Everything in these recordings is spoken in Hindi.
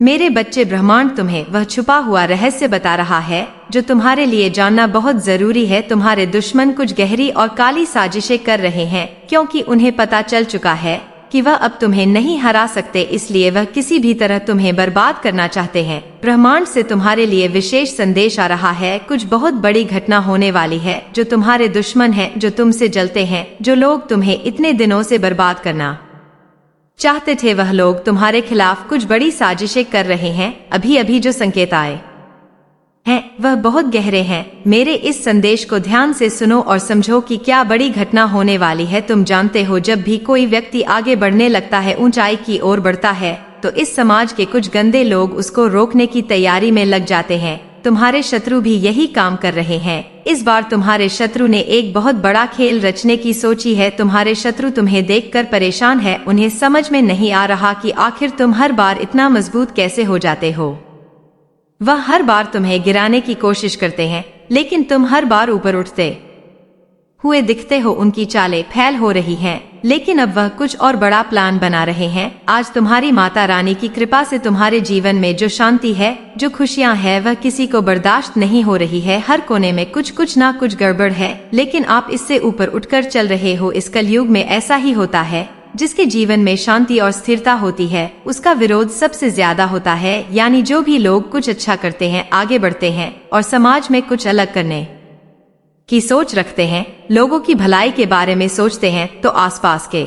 मेरे बच्चे, ब्रह्मांड तुम्हें वह छुपा हुआ रहस्य बता रहा है जो तुम्हारे लिए जानना बहुत जरूरी है। तुम्हारे दुश्मन कुछ गहरी और काली साजिशें कर रहे हैं, क्योंकि उन्हें पता चल चुका है कि वह अब तुम्हें नहीं हरा सकते, इसलिए वह किसी भी तरह तुम्हें बर्बाद करना चाहते हैं। ब्रह्मांड से तुम्हारे लिए विशेष संदेश आ रहा है। कुछ बहुत बड़ी घटना होने वाली है। जो तुम्हारे दुश्मन हैं, जो तुमसे जलते हैं, जो लोग तुम्हें इतने दिनों से बर्बाद करना चाहते थे, वह लोग तुम्हारे खिलाफ कुछ बड़ी साजिशें कर रहे हैं। अभी अभी जो संकेत आए हैं वह बहुत गहरे हैं। मेरे इस संदेश को ध्यान से सुनो और समझो कि क्या बड़ी घटना होने वाली है। तुम जानते हो, जब भी कोई व्यक्ति आगे बढ़ने लगता है, ऊंचाई की ओर बढ़ता है, तो इस समाज के कुछ गंदे लोग उसको रोकने की तैयारी में लग जाते हैं। तुम्हारे शत्रु भी यही काम कर रहे हैं। इस बार तुम्हारे शत्रु ने एक बहुत बड़ा खेल रचने की सोची है। तुम्हारे शत्रु तुम्हें देखकर परेशान है। उन्हें समझ में नहीं आ रहा कि आखिर तुम हर बार इतना मजबूत कैसे हो जाते हो। वह हर बार तुम्हें गिराने की कोशिश करते हैं, लेकिन तुम हर बार ऊपर उठते हुए दिखते हो। उनकी चालें फैल हो रही हैं, लेकिन अब वह कुछ और बड़ा प्लान बना रहे हैं। आज तुम्हारी माता रानी की कृपा से तुम्हारे जीवन में जो शांति है, जो खुशियां है, वह किसी को बर्दाश्त नहीं हो रही है। हर कोने में कुछ ना कुछ गड़बड़ है, लेकिन आप इससे ऊपर उठकर चल रहे हो। इस कलयुग में ऐसा ही होता है। जिसके जीवन में शांति और स्थिरता होती है, उसका विरोध सबसे ज्यादा होता है। यानी जो भी लोग कुछ अच्छा करते हैं, आगे बढ़ते हैं और समाज में कुछ अलग करने की सोच रखते हैं, लोगों की भलाई के बारे में सोचते हैं, तो आसपास के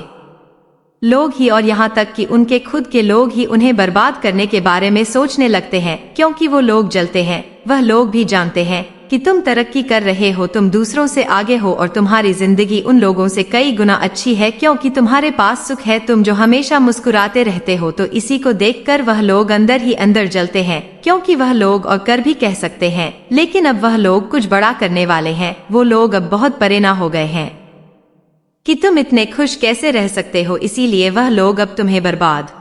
लोग ही और यहाँ तक कि उनके खुद के लोग ही उन्हें बर्बाद करने के बारे में सोचने लगते हैं। क्योंकि वो लोग जलते हैं। वह लोग भी जानते हैं कि तुम तरक्की कर रहे हो, तुम दूसरों से आगे हो और तुम्हारी जिंदगी उन लोगों से कई गुना अच्छी है, क्योंकि तुम्हारे पास सुख है। तुम जो हमेशा मुस्कुराते रहते हो, तो इसी को देखकर वह लोग अंदर ही अंदर जलते हैं। क्योंकि वह लोग और कर भी कह सकते हैं, लेकिन अब वह लोग कुछ बड़ा करने वाले हैं। वो लोग अब बहुत परे ना हो गए हैं कि तुम इतने खुश कैसे रह सकते हो। इसीलिए वह लोग अब तुम्हें बर्बाद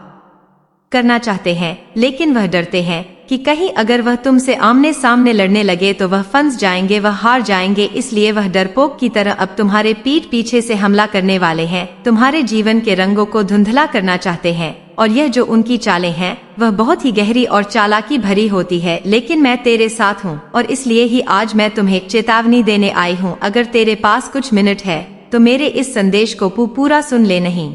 करना चाहते हैं, लेकिन वह डरते हैं कि कहीं अगर वह तुमसे आमने सामने लड़ने लगे तो वह फंस जाएंगे, वह हार जाएंगे। इसलिए वह डरपोक की तरह अब तुम्हारे पीठ पीछे से हमला करने वाले हैं। तुम्हारे जीवन के रंगों को धुंधला करना चाहते हैं। और यह जो उनकी चालें हैं, वह बहुत ही गहरी और चालाकी भरी होती है। लेकिन मैं तेरे साथ हूँ और इसलिए ही आज मैं तुम्हें चेतावनी देने आई हूँ। अगर तेरे पास कुछ मिनट है तो मेरे इस संदेश को पूरा सुन ले, नहीं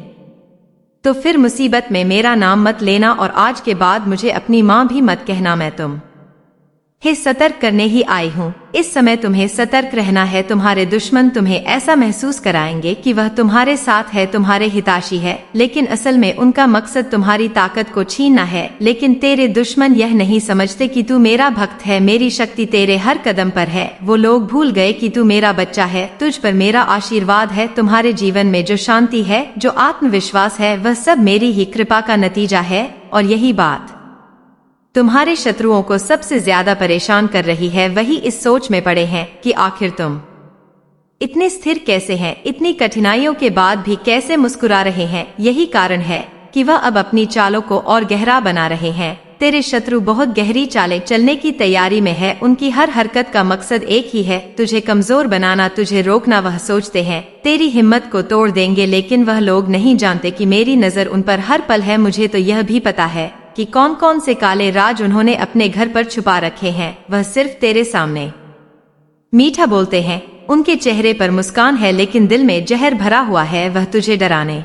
तो फिर मुसीबत में मेरा नाम मत लेना और आज के बाद मुझे अपनी माँ भी मत कहना। मैं तुम्हें सतर्क करने ही आई हूँ। इस समय तुम्हें सतर्क रहना है। तुम्हारे दुश्मन तुम्हें ऐसा महसूस कराएंगे कि वह तुम्हारे साथ है, तुम्हारे हिताशी है, लेकिन असल में उनका मकसद तुम्हारी ताकत को छीनना है। लेकिन तेरे दुश्मन यह नहीं समझते कि तू मेरा भक्त है, मेरी शक्ति तेरे हर कदम पर है। वो लोग भूल गए कि तू मेरा बच्चा है, तुझ पर मेरा आशीर्वाद है। तुम्हारे जीवन में जो शांति है, जो आत्मविश्वास है, वह सब मेरी ही कृपा का नतीजा है। और यही बात तुम्हारे शत्रुओं को सबसे ज्यादा परेशान कर रही है। वही इस सोच में पड़े हैं कि आखिर तुम इतने स्थिर कैसे हैं, इतनी कठिनाइयों के बाद भी कैसे मुस्कुरा रहे हैं। यही कारण है कि वह अब अपनी चालों को और गहरा बना रहे हैं। तेरे शत्रु बहुत गहरी चालें चलने की तैयारी में है। उनकी हर हरकत का मकसद एक ही है, तुझे कमजोर बनाना, तुझे रोकना। वह सोचते हैं तेरी हिम्मत को तोड़ देंगे, लेकिन वह लोग नहीं जानते कि मेरी नजर उन पर हर पल है। मुझे तो यह भी पता है कि कौन कौन से काले राज उन्होंने अपने घर पर छुपा रखे हैं। वह सिर्फ तेरे सामने मीठा बोलते हैं, उनके चेहरे पर मुस्कान है, लेकिन दिल में जहर भरा हुआ है। वह तुझे डराने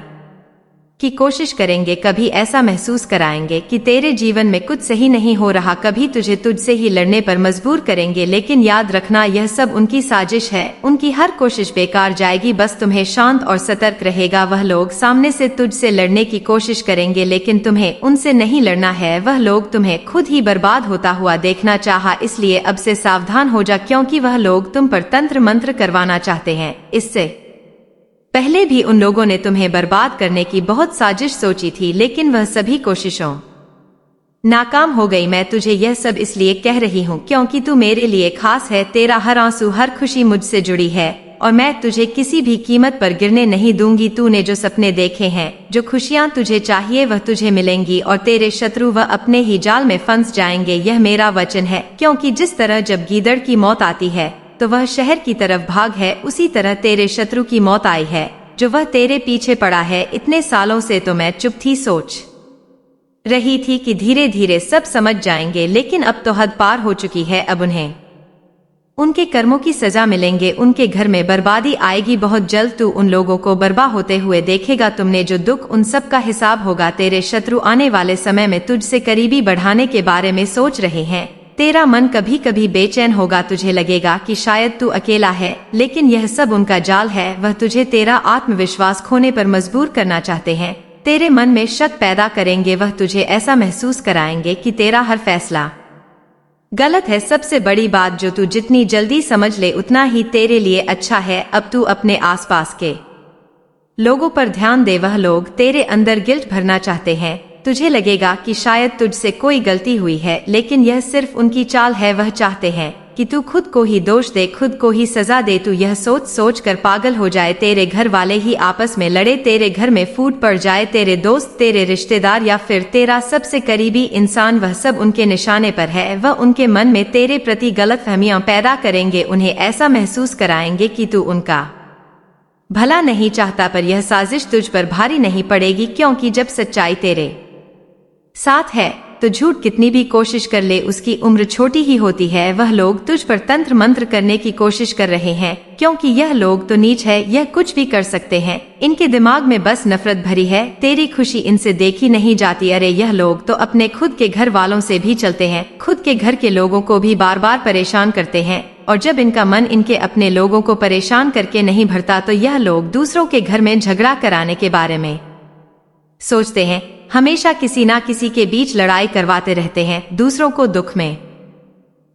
की कोशिश करेंगे, कभी ऐसा महसूस कराएंगे कि तेरे जीवन में कुछ सही नहीं हो रहा, कभी तुझे तुझसे ही लड़ने पर मजबूर करेंगे। लेकिन याद रखना, यह सब उनकी साजिश है। उनकी हर कोशिश बेकार जाएगी, बस तुम्हें शांत और सतर्क रहेगा। वह लोग सामने से तुझसे लड़ने की कोशिश करेंगे, लेकिन तुम्हें उनसे नहीं लड़ना है। वह लोग तुम्हें खुद ही बर्बाद होता हुआ देखना चाहा, इसलिए अब से सावधान हो जा, क्योंकि वह लोग तुम पर तंत्र मंत्र करवाना चाहते हैं। इससे पहले भी उन लोगों ने तुम्हें बर्बाद करने की बहुत साजिश सोची थी, लेकिन वह सभी कोशिशों नाकाम हो गई। मैं तुझे यह सब इसलिए कह रही हूँ क्योंकि तू मेरे लिए खास है। तेरा हर आंसू, हर खुशी मुझसे जुड़ी है और मैं तुझे किसी भी कीमत पर गिरने नहीं दूंगी। तूने जो सपने देखे हैं, जो खुशियाँ तुझे चाहिए, वह तुझे मिलेंगी और तेरे शत्रु वह अपने ही जाल में फंस जाएंगे। यह मेरा वचन है, क्योंकि जिस तरह जब गीदड़ की मौत आती है तो वह शहर की तरफ भाग है, उसी तरह तेरे शत्रु की मौत आई है, जो वह तेरे पीछे पड़ा है इतने सालों से। तो मैं चुप थी, सोच रही थी कि धीरे धीरे सब समझ जाएंगे, लेकिन अब तो हद पार हो चुकी है। अब उन्हें उनके कर्मों की सजा मिलेंगे, उनके घर में बर्बादी आएगी बहुत जल्द। तू उन लोगों को बर्बाद होते हुए देखेगा। तुमने जो दुख, उन सब का हिसाब होगा। तेरे शत्रु आने वाले समय में तुझसे करीबी बढ़ाने के बारे में सोच रहे हैं। तेरा मन कभी कभी बेचैन होगा। तुझे लगेगा कि शायद तू अकेला है, लेकिन यह सब उनका जाल है। वह तुझे तेरा आत्मविश्वास खोने पर मजबूर करना चाहते हैं। तेरे मन में शक पैदा करेंगे। वह तुझे ऐसा महसूस कराएंगे कि तेरा हर फैसला गलत है। सबसे बड़ी बात, जो तू जितनी जल्दी समझ ले उतना ही तेरे लिए अच्छा है। अब तू अपने आसपास के लोगों पर ध्यान दे। वह लोग तेरे अंदर गिल्ट भरना चाहते हैं। तुझे लगेगा कि शायद तुझसे कोई गलती हुई है, लेकिन यह सिर्फ उनकी चाल है। वह चाहते हैं कि तू खुद को ही दोष दे, खुद को ही सजा दे। तू यह सोच सोच कर पागल हो जाए। तेरे घर वाले ही आपस में लड़े, तेरे घर में फूट पड़ जाए, तेरे दोस्त, तेरे रिश्तेदार या फिर तेरा सबसे करीबी इंसान, वह सब उनके निशाने पर है। वह उनके मन में तेरे प्रति गलतफहमियां पैदा करेंगे। उन्हें ऐसा महसूस कराएंगे कि तू उनका भला नहीं चाहता, पर यह साजिश तुझ पर भारी नहीं पड़ेगी, क्योंकि जब सच्चाई तेरे साथ है तो झूठ कितनी भी कोशिश कर ले, उसकी उम्र छोटी ही होती है। वह लोग तुझ पर तंत्र मंत्र करने की कोशिश कर रहे हैं, क्योंकि यह लोग तो नीच है, यह कुछ भी कर सकते हैं। इनके दिमाग में बस नफरत भरी है। तेरी खुशी इनसे देखी नहीं जाती। अरे यह लोग तो अपने खुद के घर वालों से भी चलते हैं, खुद के घर के लोगों को भी बार बार परेशान करते हैं। और जब इनका मन इनके अपने लोगों को परेशान करके नहीं भरता, तो यह लोग दूसरों के घर में झगड़ा कराने के बारे में सोचते हैं। हमेशा किसी ना किसी के बीच लड़ाई करवाते रहते हैं। दूसरों को दुख में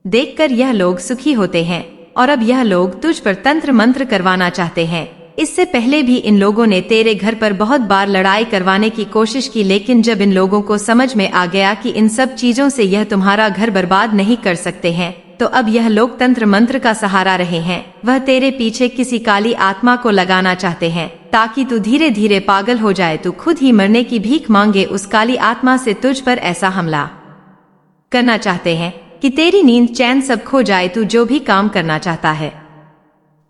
देखकर यह लोग सुखी होते हैं, और अब यह लोग तुझ पर तंत्र मंत्र करवाना चाहते हैं। इससे पहले भी इन लोगों ने तेरे घर पर बहुत बार लड़ाई करवाने की कोशिश की, लेकिन जब इन लोगों को समझ में आ गया कि इन सब चीजों से यह तुम्हारा घर बर्बाद नहीं कर सकते हैं, तो अब यह लोग तंत्र मंत्र का सहारा रहे हैं। वह तेरे पीछे किसी काली आत्मा को लगाना चाहते हैं, ताकि तू धीरे धीरे पागल हो जाए। तू खुद ही मरने की भीख मांगे। उस काली आत्मा से तुझ पर ऐसा हमला करना चाहते हैं कि तेरी नींद चैन सब खो जाए। तू जो भी काम करना चाहता है।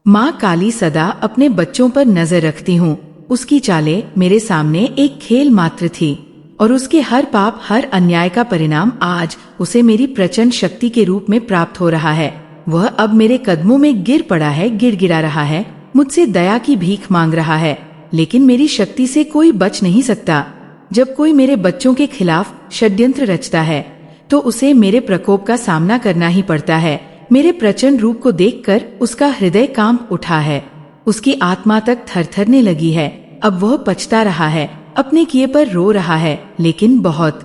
माँ काली सदा अपने बच्चों पर नजर रखती हूँ। उसकी चालें मेरे सामने एक खेल मात्र थी, और उसके हर पाप, हर अन्याय का परिणाम आज उसे मेरी प्रचंड शक्ति के रूप में प्राप्त हो रहा है। वह अब मेरे कदमों में गिर पड़ा है, गिड़गिड़ा रहा है, मुझसे दया की भीख मांग रहा है, लेकिन मेरी शक्ति से कोई बच नहीं सकता। जब कोई मेरे बच्चों के खिलाफ षड्यंत्र रचता है, तो उसे मेरे प्रकोप का सामना करना ही पड़ता है। मेरे प्रचंड रूप को देखकर उसका हृदय कांप उठा है, उसकी आत्मा तक थरथरने लगी है। अब वह पछता रहा है, अपने किए पर रो रहा है, लेकिन बहुत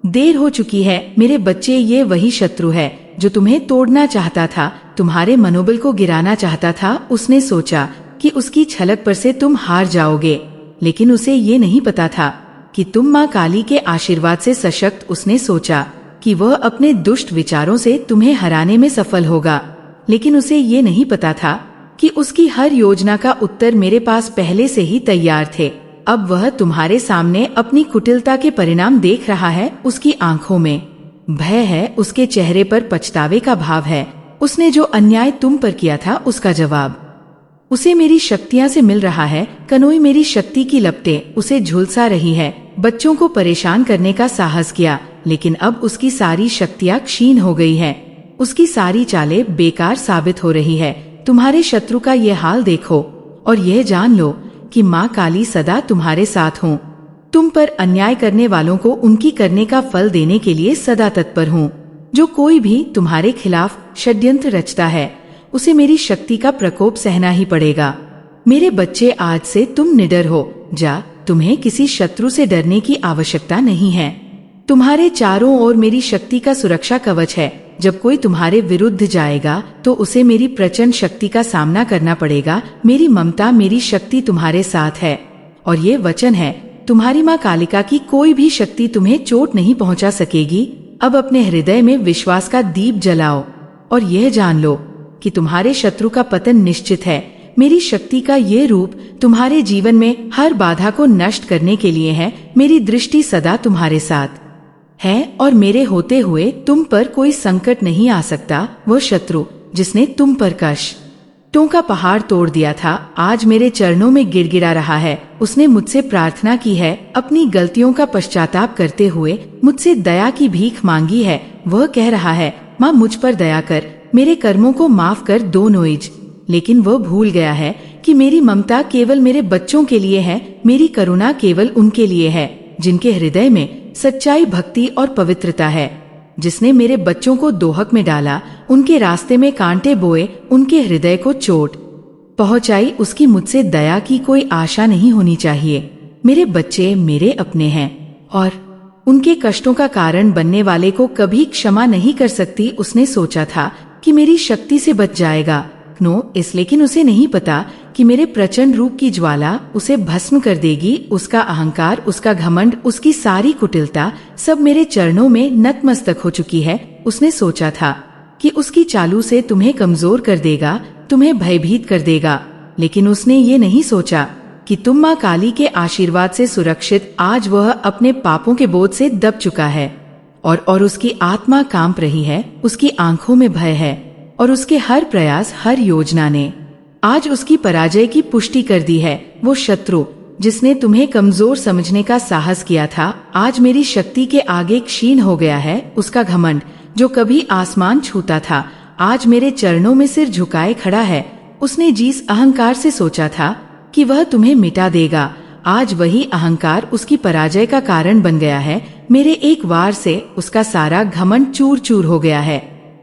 देर हो चुकी है। मेरे बच्चे, ये वही शत्रु है जो तुम्हें तोड़ना चाहता था, तुम्हारे मनोबल को गिराना चाहता था। उसने सोचा कि उसकी छलक पर से तुम हार जाओगे, लेकिन उसे ये नहीं पता था कि तुम माँ काली के आशीर्वाद से सशक्त। उसने सोचा कि वह अपने दुष्ट विचारों से तुम्हें हराने में सफल होगा, लेकिन उसे ये नहीं पता था कि उसकी हर योजना का उत्तर मेरे पास पहले से ही तैयार थे। अब वह तुम्हारे सामने अपनी कुटिलता के परिणाम देख रहा है। उसकी आंखों में भय है, उसके चेहरे पर पछतावे का भाव है। उसने जो अन्याय तुम पर किया था, उसका जवाब उसे मेरी शक्तियां से मिल रहा है। कनोई मेरी शक्ति की लपटें उसे झुलसा रही है। बच्चों को परेशान करने का साहस किया, लेकिन अब उसकी सारी शक्तियां क्षीण हो गई है। उसकी सारी चालें बेकार साबित हो रही है। तुम्हारे शत्रु का ये हाल देखो और यह जान लो कि माँ काली सदा तुम्हारे साथ हूँ। तुम पर अन्याय करने वालों को उनकी करने का फल देने के लिए सदा तत्पर हूँ। जो कोई भी तुम्हारे खिलाफ षड्यंत्र रचता है, उसे मेरी शक्ति का प्रकोप सहना ही पड़ेगा। मेरे बच्चे, आज से तुम निडर हो जा। तुम्हें किसी शत्रु से डरने की आवश्यकता नहीं है। तुम्हारे चारों ओर मेरी शक्ति का सुरक्षा कवच है। जब कोई तुम्हारे विरुद्ध जाएगा, तो उसे मेरी प्रचंड शक्ति का सामना करना पड़ेगा। मेरी ममता, मेरी शक्ति तुम्हारे साथ है, और ये वचन है तुम्हारी माँ कालिका की, कोई भी शक्ति तुम्हें चोट नहीं पहुँचा सकेगी। अब अपने हृदय में विश्वास का दीप जलाओ और यह जान लो कि तुम्हारे शत्रु का पतन निश्चित है। मेरी शक्ति का ये रूप तुम्हारे जीवन में हर बाधा को नष्ट करने के लिए है। मेरी दृष्टि सदा तुम्हारे साथ है, और मेरे होते हुए तुम पर कोई संकट नहीं आ सकता। वह शत्रु जिसने तुम पर कष्ट का पहाड़ तोड़ दिया था, आज मेरे चरणों में गिड़गिड़ा रहा है। उसने मुझसे प्रार्थना की है, अपनी गलतियों का पश्चाताप करते हुए मुझसे दया की भीख मांगी है। वह कह रहा है, माँ मुझ पर दया कर, मेरे कर्मों को माफ कर दो नोइज। लेकिन वह भूल गया है कि मेरी ममता केवल मेरे बच्चों के लिए है, मेरी करुणा केवल उनके लिए है जिनके हृदय में सच्चाई, भक्ति और पवित्रता है। जिसने मेरे बच्चों को दोहक में डाला, उनके रास्ते में कांटे बोए, उनके हृदय को चोट पहुंचाई, उसकी मुझसे दया की कोई आशा नहीं होनी चाहिए। मेरे बच्चे मेरे अपने हैं और उनके कष्टों का कारण बनने वाले को कभी क्षमा नहीं कर सकती। उसने सोचा था कि मेरी शक्ति से बच जाएगा, लेकिन उसे नहीं पता कि मेरे प्रचंड रूप की ज्वाला उसे भस्म कर देगी। उसका अहंकार, उसका घमंड, उसकी सारी कुटिलता सब मेरे चरणों में नतमस्तक हो चुकी है। उसने सोचा था कि उसकी चालू से तुम्हें कमजोर कर देगा, तुम्हें भयभीत कर देगा, लेकिन उसने ये नहीं सोचा कि तुम माँ काली के आशीर्वाद से सुरक्षित। आज वह अपने पापों के बोझ से दब चुका है और उसकी आत्मा कांप रही है, उसकी आंखों में भय है और उसके हर प्रयास, हर योजना ने आज उसकी पराजय की पुष्टि कर दी है। वो शत्रु जिसने तुम्हें कमजोर समझने का साहस किया था, आज मेरी शक्ति के आगे क्षीण हो गया है। उसका घमंड जो कभी आसमान छूता था, आज मेरे चरणों में सिर झुकाए खड़ा है। उसने जिस अहंकार से सोचा था कि वह तुम्हें मिटा देगा, आज वही अहंकार उसकी पराजय का कारण बन गया है। मेरे एक वार से उसका सारा घमंड चूर चूर हो गया है।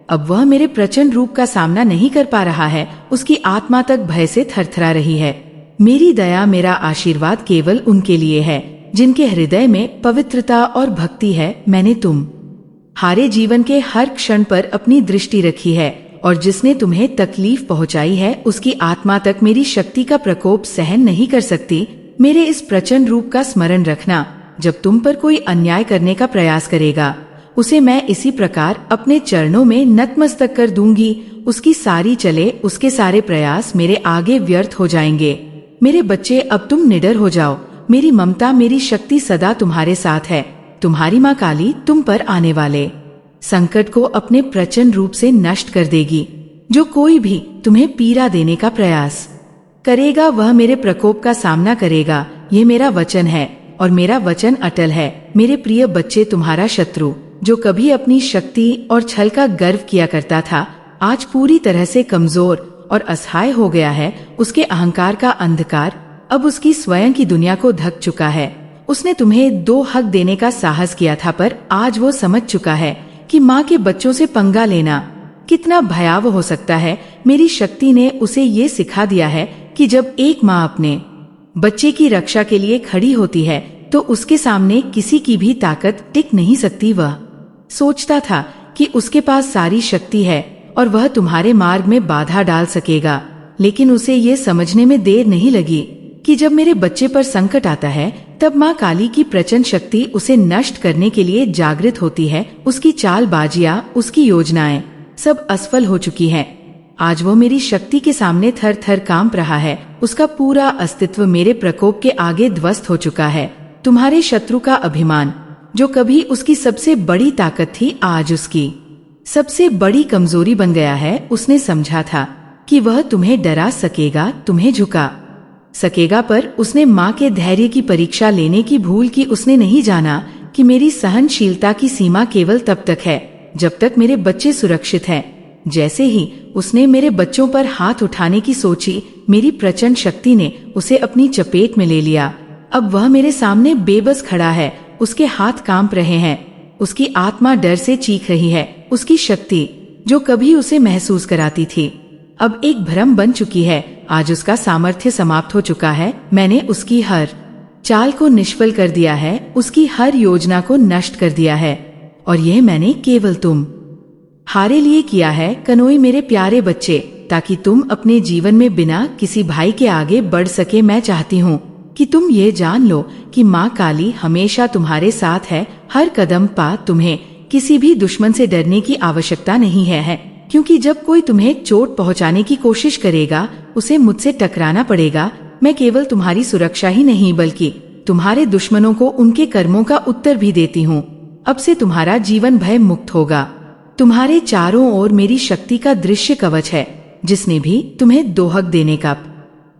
अब वह मेरे प्रचंड रूप का सामना नहीं कर पा रहा है, उसकी आत्मा तक भय से थरथरा रही है। मेरी दया, मेरा आशीर्वाद केवल उनके लिए है जिनके हृदय में पवित्रता और भक्ति है। मैंने तुम हारे जीवन के हर क्षण पर अपनी दृष्टि रखी है और जिसने तुम्हें तकलीफ पहुंचाई है, उसकी आत्मा तक मेरी शक्ति का प्रकोप सहन नहीं कर सकती। मेरे इस प्रचंड रूप का स्मरण रखना, जब तुम पर कोई अन्याय करने का प्रयास करेगा, उसे मैं इसी प्रकार अपने चरणों में नतमस्तक कर दूंगी। उसकी सारी चले, उसके सारे प्रयास मेरे आगे व्यर्थ हो जाएंगे। मेरे बच्चे, अब तुम निडर हो जाओ। मेरी ममता, मेरी शक्ति सदा तुम्हारे साथ है। तुम्हारी माँ काली तुम पर आने वाले संकट को अपने प्रचंड रूप से नष्ट कर देगी। जो कोई भी तुम्हें पीड़ा देने का प्रयास करेगा, वह मेरे प्रकोप का सामना करेगा। ये मेरा वचन है और मेरा वचन अटल है। मेरे प्रिय बच्चे, तुम्हारा शत्रु जो कभी अपनी शक्ति और छल का गर्व किया करता था, आज पूरी तरह से कमजोर और असहाय हो गया है। उसके अहंकार का अंधकार अब उसकी स्वयं की दुनिया को ढक चुका है। उसने तुम्हें दो हक देने का साहस किया था, पर आज वो समझ चुका है कि माँ के बच्चों से पंगा लेना कितना भयावह हो सकता है। मेरी शक्ति ने उसे ये सिखा दिया है कि जब एक माँ अपने बच्चे की रक्षा के लिए खड़ी होती है, तो उसके सामने किसी की भी ताकत टिक नहीं सकती। वह सोचता था कि उसके पास सारी शक्ति है और वह तुम्हारे मार्ग में बाधा डाल सकेगा, लेकिन उसे ये समझने में देर नहीं लगी कि जब मेरे बच्चे पर संकट आता है, तब माँ काली की प्रचंड शक्ति उसे नष्ट करने के लिए जागृत होती है। उसकी चालबाजियां, उसकी योजनाएं सब असफल हो चुकी हैं। आज वो मेरी शक्ति के सामने थर थर कांप रहा है। उसका पूरा अस्तित्व मेरे प्रकोप के आगे ध्वस्त हो चुका है। तुम्हारे शत्रु का अभिमान, जो कभी उसकी सबसे बड़ी ताकत थी, आज उसकी सबसे बड़ी कमजोरी बन गया है। उसने समझा था कि वह तुम्हें डरा सकेगा, तुम्हें झुका सकेगा, पर उसने माँ के धैर्य की परीक्षा लेने की भूल की। उसने नहीं जाना कि मेरी सहनशीलता की सीमा केवल तब तक है जब तक मेरे बच्चे सुरक्षित हैं। जैसे ही उसने मेरे बच्चों पर हाथ उठाने की सोची, मेरी प्रचंड शक्ति ने उसे अपनी चपेट में ले लिया। अब वह मेरे सामने बेबस खड़ा है। उसके हाथ कांप रहे हैं, उसकी आत्मा डर से चीख रही है। उसकी शक्ति जो कभी उसे महसूस कराती थी, अब एक भ्रम बन चुकी है। आज उसका सामर्थ्य समाप्त हो चुका है। मैंने उसकी हर चाल को निष्फल कर दिया है, उसकी हर योजना को नष्ट कर दिया है, और यह मैंने केवल तुम हारे लिए किया है, कनोई मेरे प्यारे बच्चे, ताकि तुम अपने जीवन में बिना किसी भाई के आगे बढ़ सके। मैं चाहती हूँ कि तुम ये जान लो कि माँ काली हमेशा तुम्हारे साथ है। हर कदम पा तुम्हें किसी भी दुश्मन से डरने की आवश्यकता नहीं है, क्योंकि जब कोई तुम्हें चोट पहुँचाने की कोशिश करेगा, उसे मुझसे टकराना पड़ेगा। मैं केवल तुम्हारी सुरक्षा ही नहीं, बल्कि तुम्हारे दुश्मनों को उनके कर्मों का उत्तर भी देती हूँ। अब से तुम्हारा जीवन भय मुक्त होगा। तुम्हारे चारों ओर मेरी शक्ति का दृश्य कवच है, जिसने भी तुम्हें दोहक देने का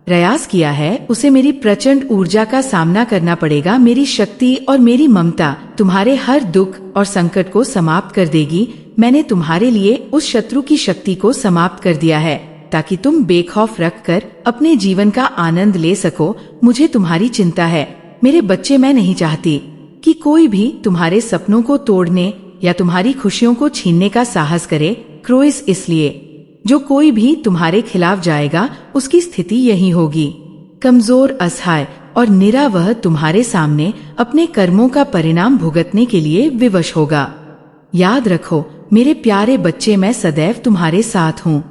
प्रयास किया है उसे मेरी प्रचंड ऊर्जा का सामना करना पड़ेगा। मेरी शक्ति और मेरी ममता तुम्हारे हर दुख और संकट को समाप्त कर देगी। मैंने तुम्हारे लिए उस शत्रु की शक्ति को समाप्त कर दिया है ताकि तुम बेखौफ रखकर अपने जीवन का आनंद ले सको। मुझे तुम्हारी चिंता है मेरे बच्चे। मैं नहीं चाहती कि कोई भी तुम्हारे सपनों को तोड़ने या तुम्हारी खुशियों को छीनने का साहस करे। क्रोइस, इसलिए जो कोई भी तुम्हारे खिलाफ जाएगा उसकी स्थिति यही होगी, कमजोर, असहाय और निरा। वह तुम्हारे सामने अपने कर्मों का परिणाम भुगतने के लिए विवश होगा। याद रखो मेरे प्यारे बच्चे, मैं सदैव तुम्हारे साथ हूँ।